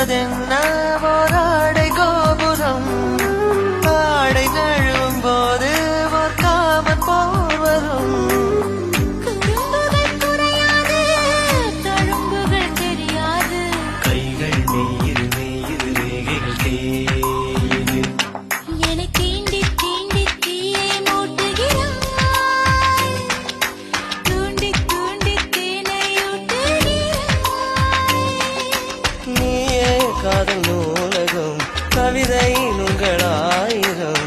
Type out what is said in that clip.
என்பதென்ன ஓராடை கோபுரம் ஆடை நழுவும் போது ஒரு காமன் போர் வரும் குறும்புகள் குறையாது தழும்புகள் தெரியாது கைகள் நெய்யிரு நெய்யிரு ரேகைகள் தேயுது என்னை தீண்டி தீண்டி தீயை மூட்டுகிறாய் தூண்டி தூண்டி தேனை ஊட்டுகிறாய் நீயே காதல் நூலகம் கவிதை நுங்களாயிரம்